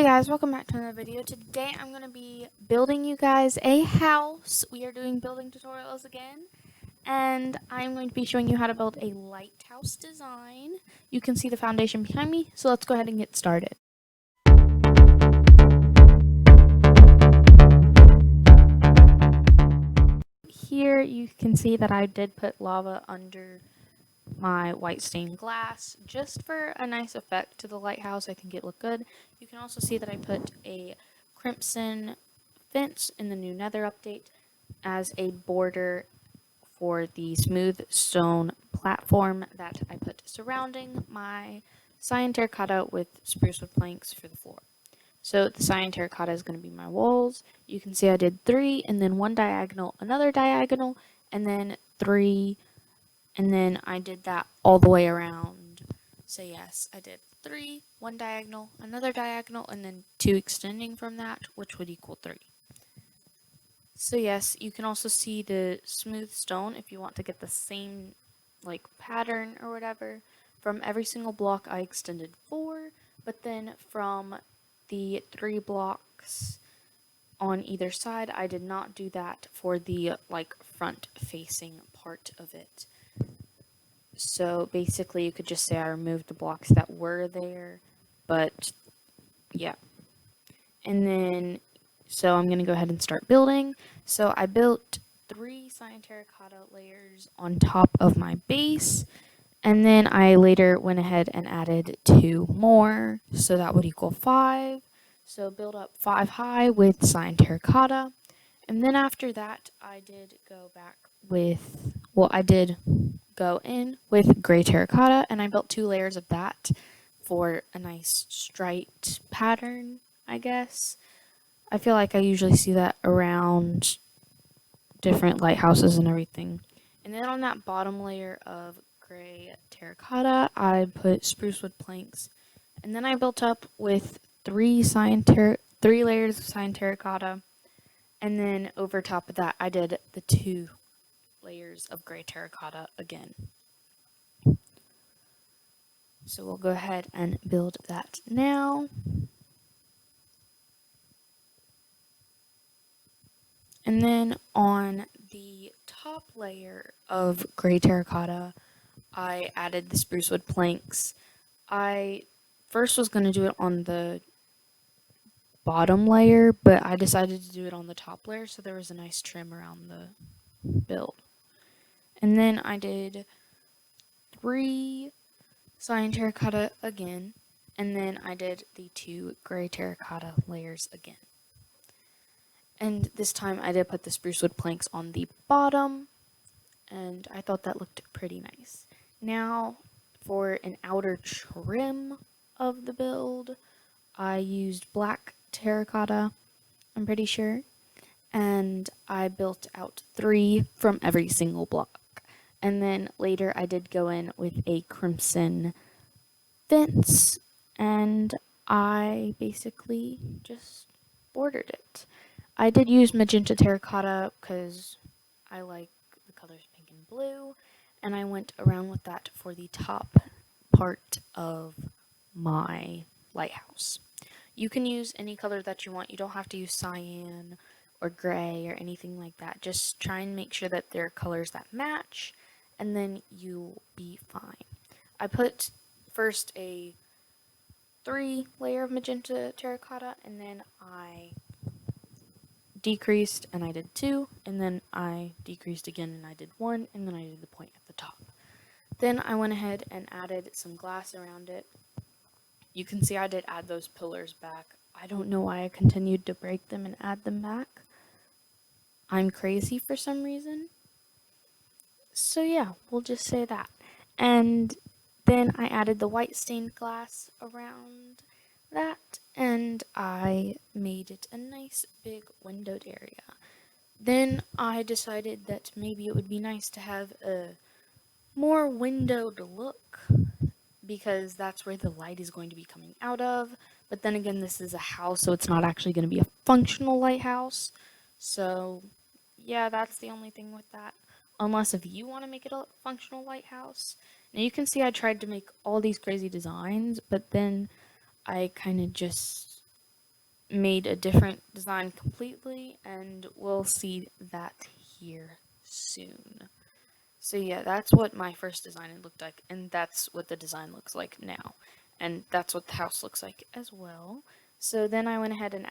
guys, welcome back to another video. Today I'm going to be building you guys a house. We are doing building tutorials again, and I'm going to be showing you how to build a lighthouse design. You can see the foundation behind me, so let's go ahead and get started. Here you can see that I did put lava under my white stained glass just for a nice effect to the lighthouse. I think it looked good. You can also see that I put a crimson fence in the new Nether update as a border for the smooth stone platform that I put surrounding my cyan terracotta with spruce wood planks for the floor. So the cyan terracotta is going to be my walls. You can see I did 3 and then 1 diagonal, another diagonal, and then 3, and then I did that all the way around. So yes, I did 3, 1 diagonal, another diagonal, and then 2 extending from that, which would equal 3. So yes, you can also see the smooth stone if you want to get the same like pattern or whatever. From every single block I extended 4, but then from the 3 blocks on either side I did not do that for the like front facing part of it. So basically you could just say I removed the blocks that were there, but yeah. And then, so I'm going to go ahead and start building. So I built 3 cyan terracotta layers on top of my base, and then I later went ahead and added 2 more, so that would equal 5. So build up 5 high with cyan terracotta, and then after that I did go back with, I did go in with gray terracotta, and I built 2 layers of that for a nice striped pattern, I guess. I feel like I usually see that around different lighthouses and everything. And then on that bottom layer of gray terracotta, I put spruce wood planks, and then I built up with 3 layers of cyan terracotta, and then over top of that I did the 2 layers of gray terracotta again. So we'll go ahead and build that now. And then on the top layer of gray terracotta, I added the spruce wood planks. I first was going to do it on the bottom layer, but I decided to do it on the top layer so there was a nice trim around the build. And then I did 3 cyan terracotta again, and then I did the 2 gray terracotta layers again. And this time I did put the spruce wood planks on the bottom, and I thought that looked pretty nice. Now for an outer trim of the build, I used black terracotta, I'm pretty sure, and I built out 3 from every single block. And then later I did go in with a crimson fence, and I basically just bordered it. I did use magenta terracotta because I like the colors pink and blue, and I went around with that for the top part of my lighthouse. You can use any color that you want. You don't have to use cyan or gray or anything like that. Just try and make sure that there are colors that match, and then you'll be fine. I put first a 3 layer of magenta terracotta, and then I decreased and I did 2, and then I decreased again and I did 1, and then I did the point at the top. Then I went ahead and added some glass around it. You can see I did add those pillars back. I don't know why I continued to break them and add them back. I'm crazy for some reason. So yeah, we'll just say that. And then I added the white stained glass around that, and I made it a nice big windowed area. Then I decided that maybe it would be nice to have a more windowed look, because that's where the light is going to be coming out of. But then again, this is a house, so it's not actually going to be a functional lighthouse. So yeah, that's the only thing with that. Unless if you want to make it a functional lighthouse. Now you can see I tried to make all these crazy designs, but then I kind of just made a different design completely, and we'll see that here soon. So yeah, that's what my first design looked like, and that's what the design looks like now. And that's what the house looks like as well. So then I went ahead and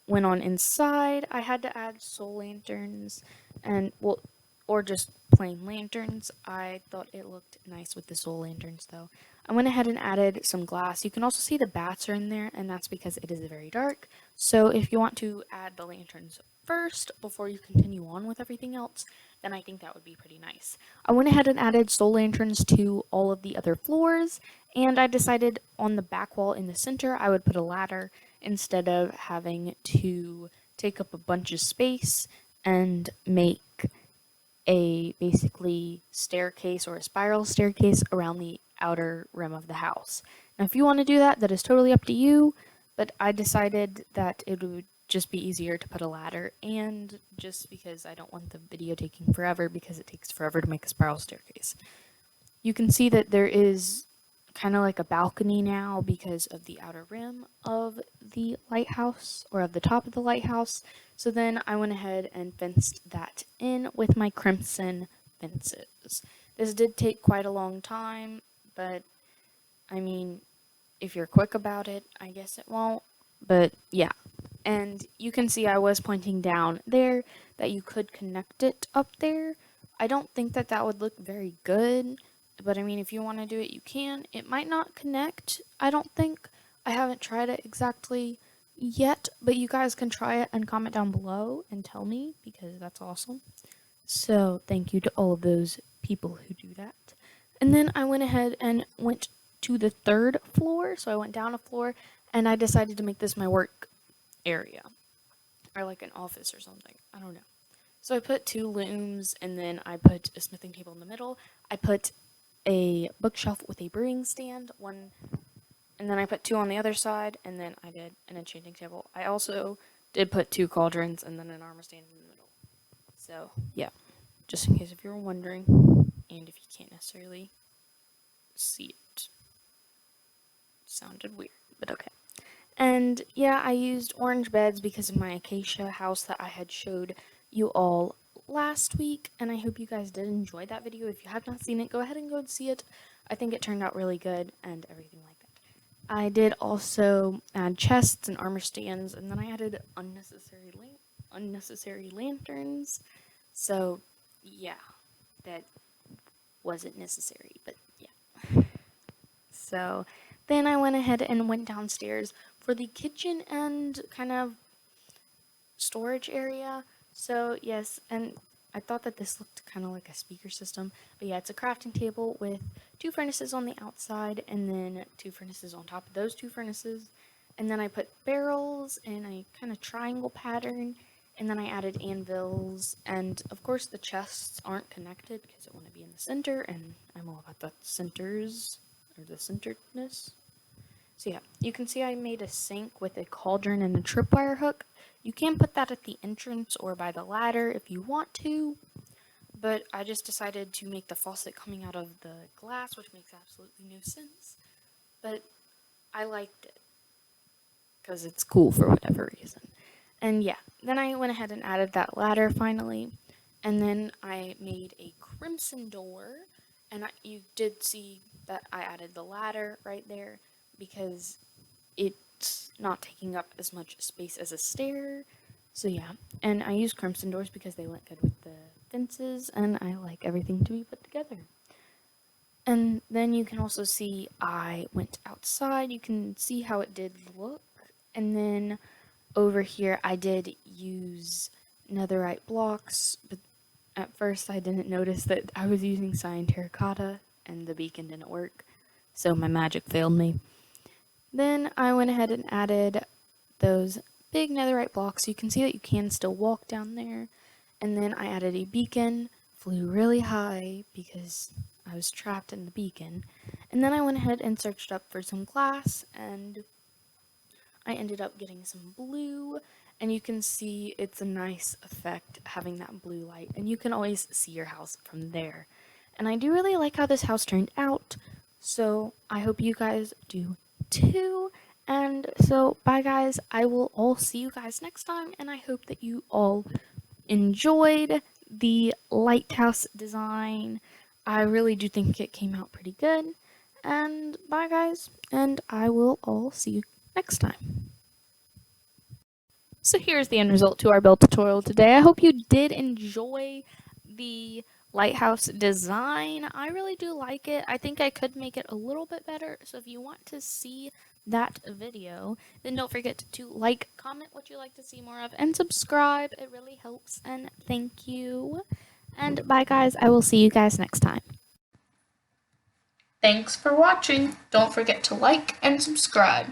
went on inside. I had to add soul lanterns, and well, or just plain lanterns. I thought it looked nice with the soul lanterns though. I went ahead and added some glass. You can also see the bats are in there, and that's because it is very dark. So if you want to add the lanterns first before you continue on with everything else, then I think that would be pretty nice. I went ahead and added soul lanterns to all of the other floors, and I decided on the back wall in the center I would put a ladder instead of having to take up a bunch of space and make a basically staircase or a spiral staircase around the outer rim of the house. Now, if you want to do that, that is totally up to you, but I decided that it would just be easier to put a ladder, and just because I don't want the video taking forever because it takes forever to make a spiral staircase. You can see that there is kind of like a balcony now because of the outer rim of the lighthouse, or of the top of the lighthouse. So then I went ahead and fenced that in with my crimson fences. This did take quite a long time, but I mean, if you're quick about it, I guess it won't. But yeah. And you can see I was pointing down there that you could connect it up there. I don't think that that would look very good, but I mean, if you want to do it, you can. It might not connect, I don't think. I haven't tried it exactly yet, but you guys can try it and comment down below and tell me, because that's awesome. So thank you to all of those people who do that. And then I went ahead and went to the third floor. So I went down a floor, and I decided to make this my work area, or like an office or something. I don't know. So I put 2 looms, and then I put a smithing table in the middle. I put a bookshelf with a brewing stand, one, and then I put 2 on the other side, and then I did an enchanting table. I also did put 2 cauldrons and then an armor stand in the middle. So yeah, just in case if you're wondering, and if you can't necessarily see it. Sounded weird, but okay. And yeah, I used orange beds because of my acacia house that I had showed you all last week, and I hope you guys did enjoy that video. If you have not seen it, go ahead and go and see it. I think it turned out really good and everything like that. I did also add chests and armor stands, and then I added unnecessary lanterns. So yeah, that wasn't necessary, but yeah. So then I went ahead and went downstairs for the kitchen and kind of storage area. So yes, and I thought that this looked kind of like a speaker system, but yeah, it's a crafting table with 2 furnaces on the outside and then 2 furnaces on top of those 2 furnaces. And then I put barrels in a kind of triangle pattern, and then I added anvils, and of course the chests aren't connected because I want to be in the center, and I'm all about the centers, or the centeredness. So yeah, you can see I made a sink with a cauldron and a tripwire hook. You can put that at the entrance or by the ladder if you want to, but I just decided to make the faucet coming out of the glass, which makes absolutely no sense, but I liked it because it's cool for whatever reason. And yeah, then I went ahead and added that ladder finally, and then I made a crimson door, and you did see that I added the ladder right there because it's not taking up as much space as a stair. So yeah, and I used crimson doors because they went good with the fences, and I like everything to be put together. And then you can also see I went outside. You can see how it did look. And then over here I did use netherite blocks, but at first I didn't notice that I was using cyan terracotta and the beacon didn't work, so my magic failed me. Then I went ahead and added those big netherite blocks. You can see that you can still walk down there. And then I added a beacon, flew really high because I was trapped in the beacon. And then I went ahead and searched up for some glass, and I ended up getting some blue, and you can see it's a nice effect having that blue light, and you can always see your house from there. And I do really like how this house turned out, so I hope you guys do too. And so, bye guys. I will all see you guys next time, and I hope that you all enjoyed the Lighthouse design. I really do think it came out pretty good. And bye guys, and I will all see you next time. So here's the end result to our build tutorial today. I hope you did enjoy the Lighthouse design. I really do like it. I think I could make it a little bit better. So if you want to see that video, then don't forget to like, comment what you like to see more of, and subscribe. It really helps, and thank you. And bye guys, I will see you guys next time. Thanks for watching. Don't forget to like and subscribe.